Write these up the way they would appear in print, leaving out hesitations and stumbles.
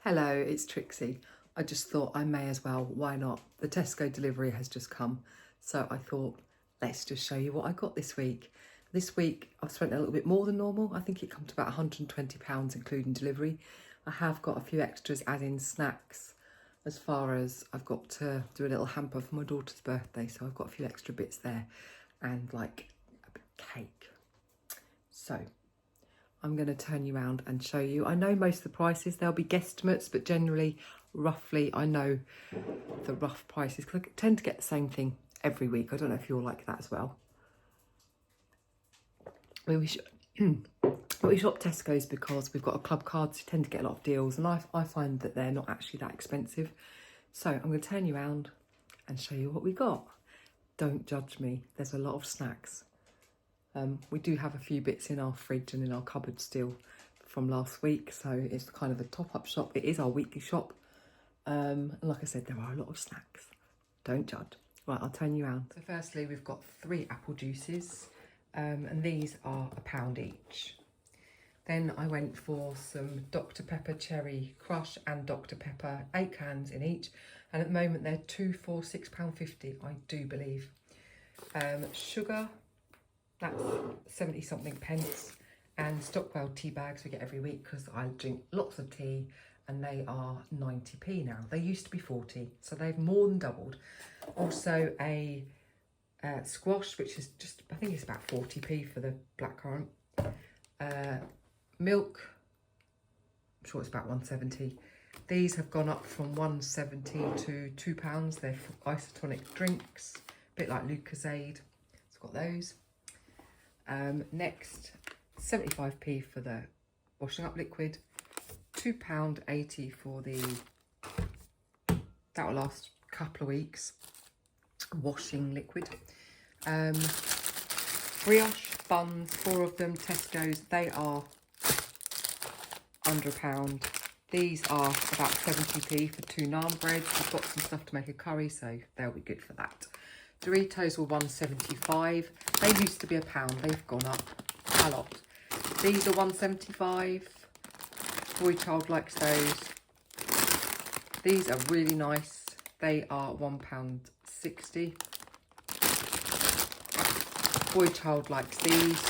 Hello, it's Trixie. I just thought I may as well, why not? The Tesco delivery has just come, so I thought let's just show you what I got this week. This week I've spent a little bit more than normal. I think it comes to about £120 including delivery. I have got a few extras as in snacks, as far as I've got to do a little hamper for my daughter's birthday, so I've got a few extra bits there and like a bit of cake. So I'm going to turn you around and show you. I know most of the prices, there'll be guesstimates, but generally, roughly, I know the rough prices because I tend to get the same thing every week. I don't know if you're like that as well. I mean, we shop Tesco's because we've got a club card, so you tend to get a lot of deals, and I find that they're not actually that expensive. So I'm going to turn you around and show you what we got. Don't judge me. There's a lot of snacks. We do have a few bits in our fridge and in our cupboard still from last week, so it's kind of a top-up shop. It is our weekly shop, and like I said, there are a lot of snacks. Don't judge. Right, I'll turn you around. So firstly, we've got 3 apple juices, and these are £1 each. Then I went for some Dr Pepper Cherry Crush and Dr Pepper, 8 cans in each, and at the moment they're 2 for £6.50, I do believe. Sugar, that's 70 something pence, and Stockwell tea bags we get every week because I drink lots of tea, and they are 90p now. They used to be 40, so they've more than doubled. Also a squash, which is just, I think it's about 40p for the blackcurrant. Milk, I'm sure it's about 170. These have gone up from 170 to £2. They're isotonic drinks, a bit like Lucozade. It's got those. Next, 75p for the washing up liquid, £2.80 for the, that will last a couple of weeks, washing liquid. Brioche buns, 4 of them, Tesco's, they are under £1. These are about 70p for 2 naan breads. I've got some stuff to make a curry, so they'll be good for that. Doritos were 175. They used to be £1. They've gone up a lot. These are 175. Boy child likes those. These are really nice. They are £1.60. Boy child likes these.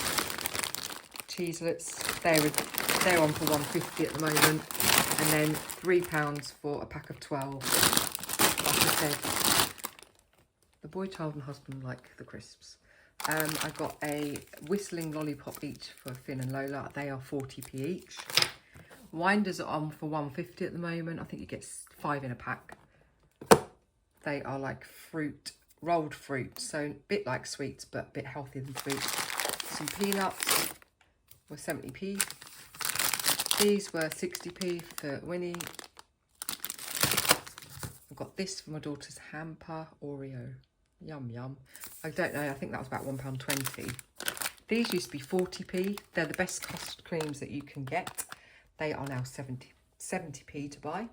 Cheeselets. They're on for £1.50 at the moment. And then £3 for a pack of 12. Like I said, the boy, child and husband like the crisps. I got a whistling lollipop each for Finn and Lola. They are 40p each. Winders are on for £1.50 at the moment. I think you get 5 in a pack. They are like fruit, rolled fruit. So a bit like sweets, but a bit healthier than sweets. Some peanuts were 70p. These were 60p for Winnie. I've got this for my daughter's hamper, Oreo. Yum, yum. I don't know, I think that was about £1.20. These used to be 40p. They're the best custard creams that you can get. They are now 70p to buy.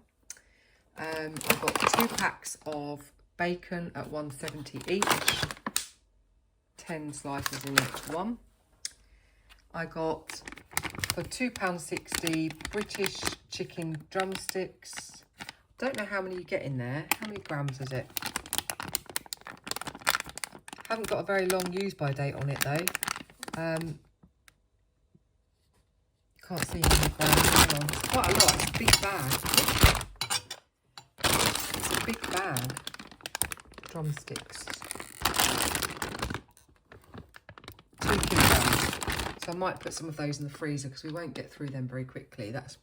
I've got 2 packs of bacon at 170 each. 10 slices in each one. I got for £2.60 British chicken drumsticks. Don't know how many you get in there. How many grams is it? Haven't got a very long use by date on it though. Can't see how many grams. Hang on. It's quite a lot. It's a big bag. It's a big bag. Drumsticks. 2 kilograms. So I might put some of those in the freezer because we won't get through them very quickly. That's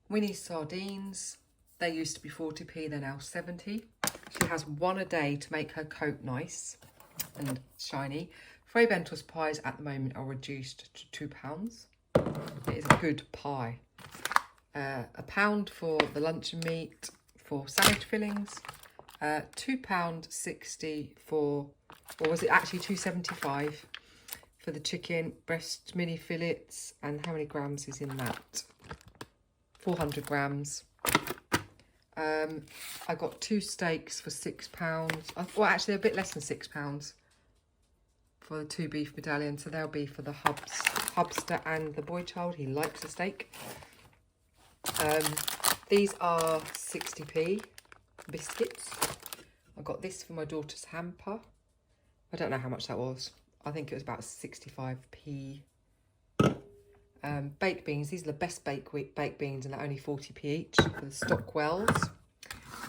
Winnie's sardines. They used to be 40p, they're now 70. She has 1 a day to make her coat nice and shiny. Frey Bentos pies at the moment are reduced to £2. It is a good pie. £1 for the luncheon meat for sandwich fillings. £2.60 for, or was it actually £2.75 for the chicken breast mini fillets? And how many grams is in that? 400 grams. I got 2 steaks for £6. Well, actually a bit less than £6 for the 2 beef medallions. So they'll be for the hubster and the boy child. He likes a steak. These are 60p biscuits. I got this for my daughter's hamper. I don't know how much that was. I think it was about 65p. Baked beans. These are the best baked beans and they're only 40p each for the Stockwells.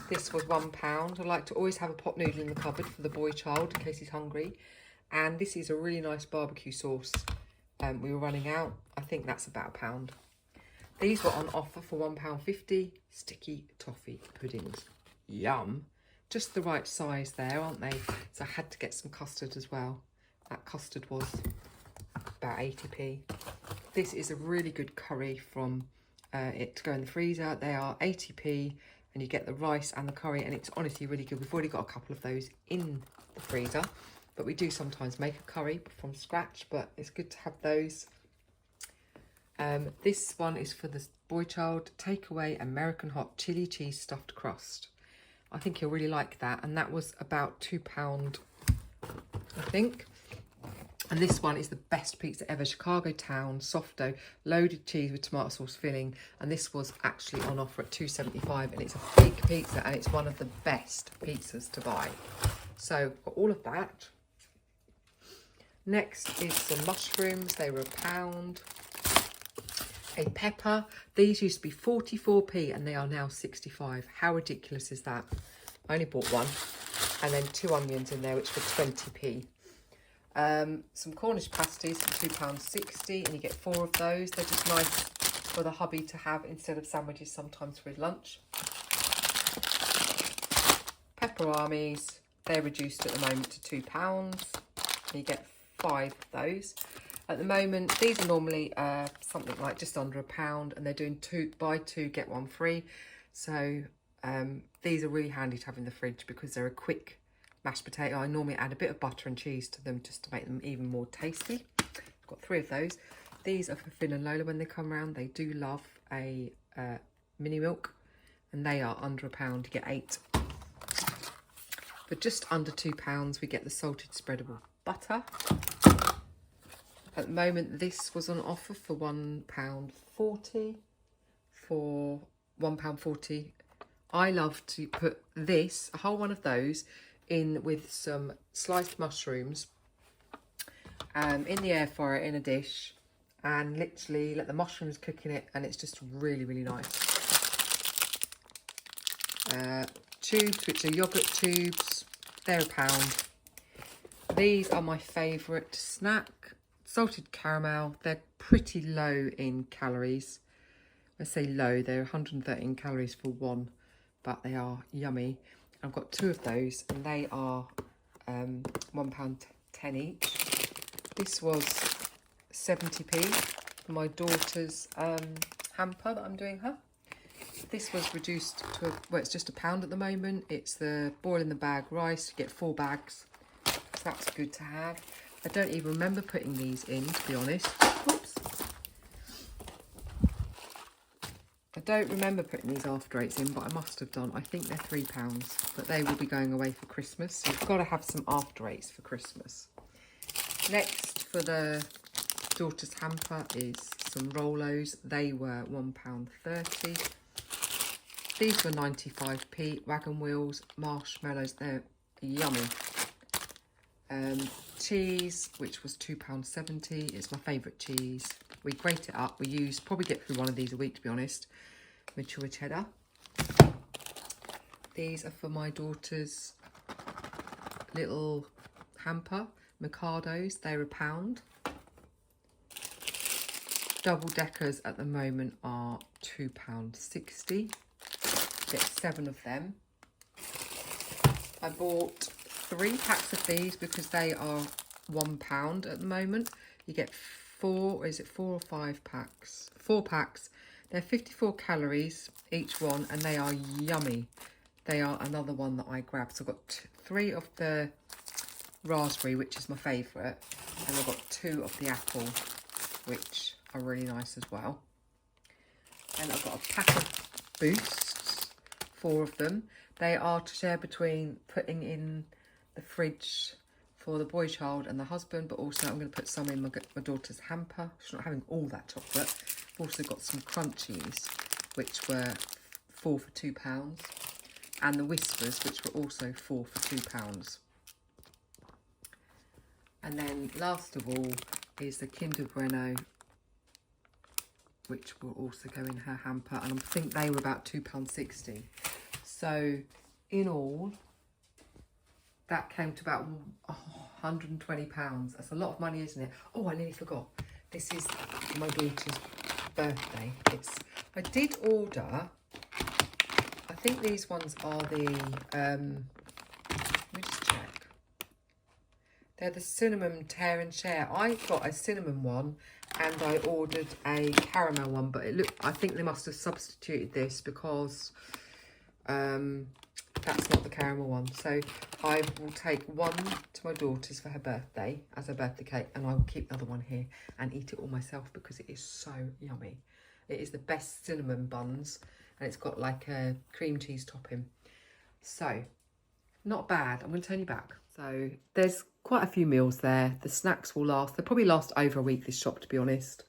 This was £1. I like to always have a pot noodle in the cupboard for the boy child in case he's hungry. And this is a really nice barbecue sauce. We were running out. I think that's about £1. These were on offer for £1.50. Sticky toffee puddings. Yum. Just the right size there, aren't they? So I had to get some custard as well. That custard was about 80p. This is a really good curry from it to go in the freezer. They are 80p and you get the rice and the curry and it's honestly really good. We've already got a couple of those in the freezer, but we do sometimes make a curry from scratch, but it's good to have those. This one is for the boy child, takeaway American hot chili cheese stuffed crust. I think he'll really like that, and that was about £2, I think. And this one is the best pizza ever, Chicago Town soft dough, loaded cheese with tomato sauce filling, and this was actually on offer at £2.75, and it's a big pizza, and it's one of the best pizzas to buy. So got all of that. Next is some mushrooms. They were £1. A pepper. These used to be 44p and they are now 65. How ridiculous is that? I only bought one. And then 2 onions in there, which were 20p. Some Cornish pasties for £2.60 and you get 4 of those. They're just nice for the hubby to have instead of sandwiches sometimes for his lunch. Peperamis. They're reduced at the moment to £2. And you get 5 of those. At the moment, these are normally something like just under £1 and they're doing buy 2, get 1 free. So these are really handy to have in the fridge because they're a quick mashed potato. I normally add a bit of butter and cheese to them just to make them even more tasty. I've got 3 of those. These are for Finn and Lola when they come around. They do love a mini milk and they are under £1. You get 8. For just under £2, we get the salted spreadable butter. At the moment, this was on offer for £1.40. For £1.40. I love to put this, a whole one of those, in with some sliced mushrooms in the air fryer in a dish and literally let the mushrooms cook in it and it's just really, really nice. Tubes, which are yoghurt tubes, they're £1. These are my favourite snack. Salted caramel, they're pretty low in calories. I say low, they're 113 calories for one, but they are yummy. I've got 2 of those and they are £1.10 each. This was 70p for my daughter's hamper that I'm doing her. This was reduced to, well, it's just £1 at the moment. It's the boil in the bag rice, you get 4 bags, so that's good to have. I don't even remember putting these in, to be honest. Oops. I don't remember putting these after 8s in, but I must have done. I think they're £3, but they will be going away for Christmas. So you've got to have some after 8s for Christmas. Next, for the daughter's hamper is some Rolos. They were £1.30. These were 95p. Wagon wheels, marshmallows, they're yummy. Cheese, which was £2.70. It's my favourite cheese. We grate it up. We probably get through one of these a week, to be honest. Mature cheddar. These are for my daughter's little hamper. Micados, they're £1. Double deckers at the moment are £2.60. Get 7 of them. I bought 3 packs of these because they are £1 at the moment. You get 4, is it 4 or 5 packs? 4 packs. They're 54 calories each one and they are yummy. They are another one that I grabbed. So I've got 3 of the raspberry, which is my favourite, and I've got 2 of the apple, which are really nice as well. And I've got a pack of Boosts, 4 of them. They are to share between putting in the fridge for the boy child and the husband, but also I'm going to put some in my daughter's hamper. She's not having all that chocolate. I've also got some crunchies. which were 4 for £2, and the Whispers, which were also 4 for £2. And then last of all is the Kinder Bueno, which will also go in her hamper, and I think they were about £2.60. So in all, that came to about £120. That's a lot of money, isn't it? Oh, I nearly forgot. This is my daughter's birthday. I did order, I think these ones are the, let me just check. They're the cinnamon tear and share. I got a cinnamon one and I ordered a caramel one, but I think they must have substituted this because that's not the caramel one. So I will take one to my daughter's for her birthday as her birthday cake, and I will keep the other one here and eat it all myself because it is so yummy. It is the best cinnamon buns, and it's got like a cream cheese topping. So not bad. I'm going to turn you back. So there's quite a few meals there. The snacks will last. They'll probably last over a week, this shop, to be honest.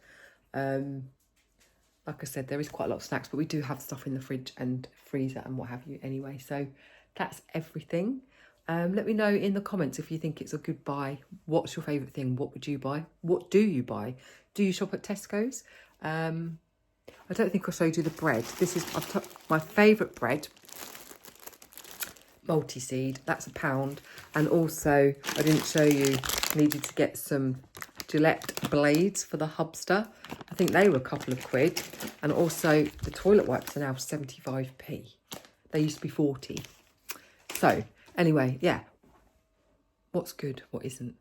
Like I said, there is quite a lot of snacks, but we do have stuff in the fridge and freezer and what have you anyway. So that's everything. Let me know in the comments if you think it's a good buy. What's your favourite thing? What would you buy? What do you buy? Do you shop at Tesco's? I don't think I showed you the bread. This is my favourite bread. Multi-seed, that's £1. And also, I didn't show you, needed to get some Gillette blades for the hubster. I think they were a couple of quid. And also, the toilet wipes are now 75p. They used to be 40. So, anyway, yeah. What's good? What isn't?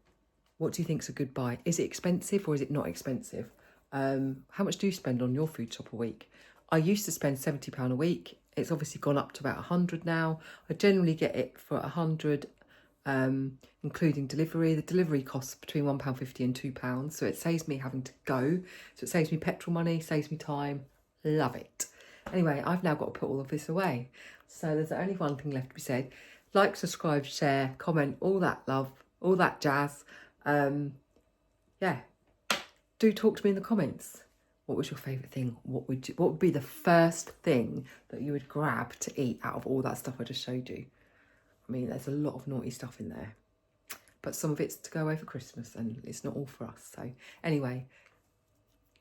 What do you think's a good buy? Is it expensive or is it not expensive? How much do you spend on your food shop a week? I used to spend £70 a week. It's obviously gone up to about 100 now. I generally get it for 100, including delivery. The delivery costs between £1.50 and £2, so it saves me having to go. So it saves me petrol money, saves me time. Love it. Anyway, I've now got to put all of this away. So there's only one thing left to be said. Like, subscribe, share, comment, all that love, all that jazz. Yeah. Do talk to me in the comments. What was your favourite thing? What would be the first thing that you would grab to eat out of all that stuff I just showed you? I mean, there's a lot of naughty stuff in there. But some of it's to go away for Christmas and it's not all for us. So anyway,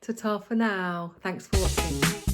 ta-ta for now. Thanks for watching.